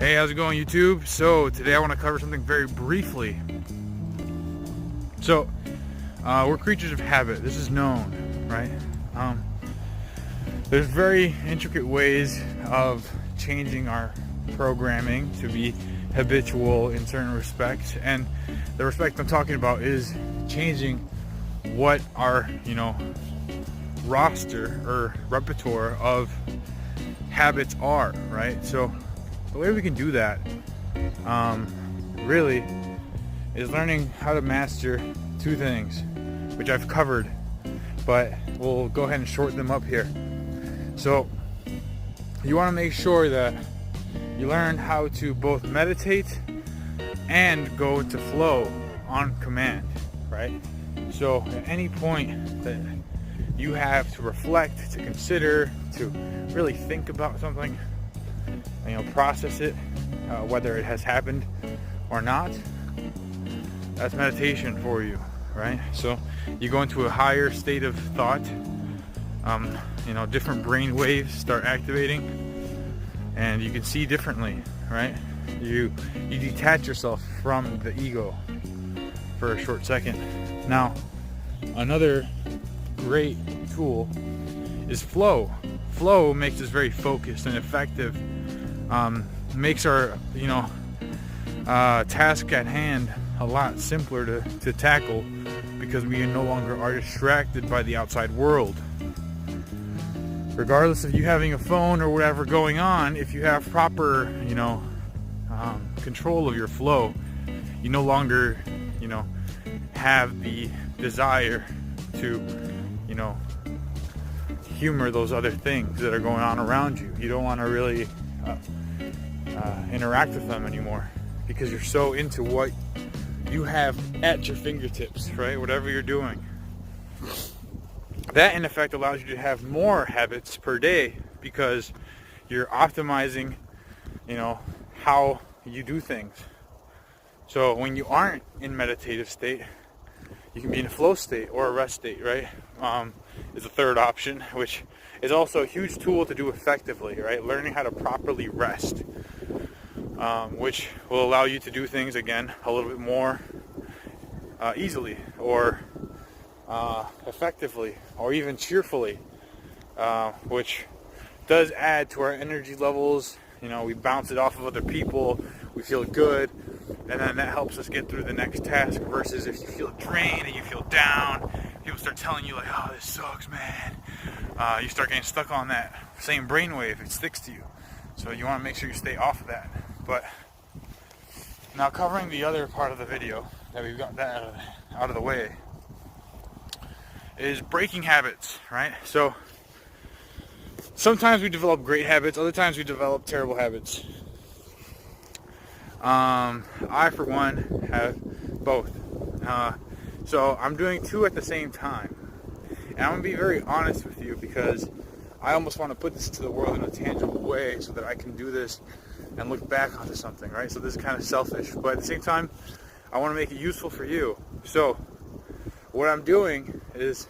Hey, how's it going, YouTube? So today I want to cover something very briefly. So we're creatures of habit. This is known, right? There's very intricate ways of changing our programming to be habitual in certain respects, and the respect I'm talking about is changing what our roster or repertoire of habits are, right? So the way we can do that really is learning how to master two things, which I've covered, but we'll go ahead and shorten them up here. So you want to make sure that you learn how to both meditate and go to flow on command, right? So at any point that you have to reflect, to consider, to really think about something, process it, whether it has happened or not, that's meditation for you, right? So you go into a higher state of thought, different brain waves start activating, and you can see differently, right? You detach yourself from the ego for a short second. Now, another great tool is flow. Flow makes us very focused and effective, makes our task at hand a lot simpler to tackle, because we no longer are distracted by the outside world. Regardless of you having a phone or whatever going on, if you have proper control of your flow, you no longer have the desire to humor those other things that are going on around you. You don't want to really interact with them anymore, because you're so into what you have at your fingertips, right? Whatever you're doing. That in effect allows you to have more habits per day, because you're optimizing how you do things. So when you aren't in meditative state, you can be in a flow state or a rest state, right? Is a third option, which is also a huge tool to do effectively, right? Learning how to properly rest, which will allow you to do things again a little bit more easily, or effectively, or even cheerfully, which does add to our energy levels. We bounce it off of other people, we feel good, and then that helps us get through the next task. Versus if you feel drained and you feel down, people start telling you like, oh, this sucks, man. You start getting stuck on that same brainwave. It sticks to you. So you want to make sure you stay off of that. But now, covering the other part of the video that we've got that out of the way, is breaking habits, right? So sometimes we develop great habits, other times we develop terrible habits. I, for one, have both. So I'm doing two at the same time. And I'm going to be very honest with you, because I almost want to put this to the world in a tangible way so that I can do this and look back onto something, right? So this is kind of selfish, but at the same time, I want to make it useful for you. So what I'm doing is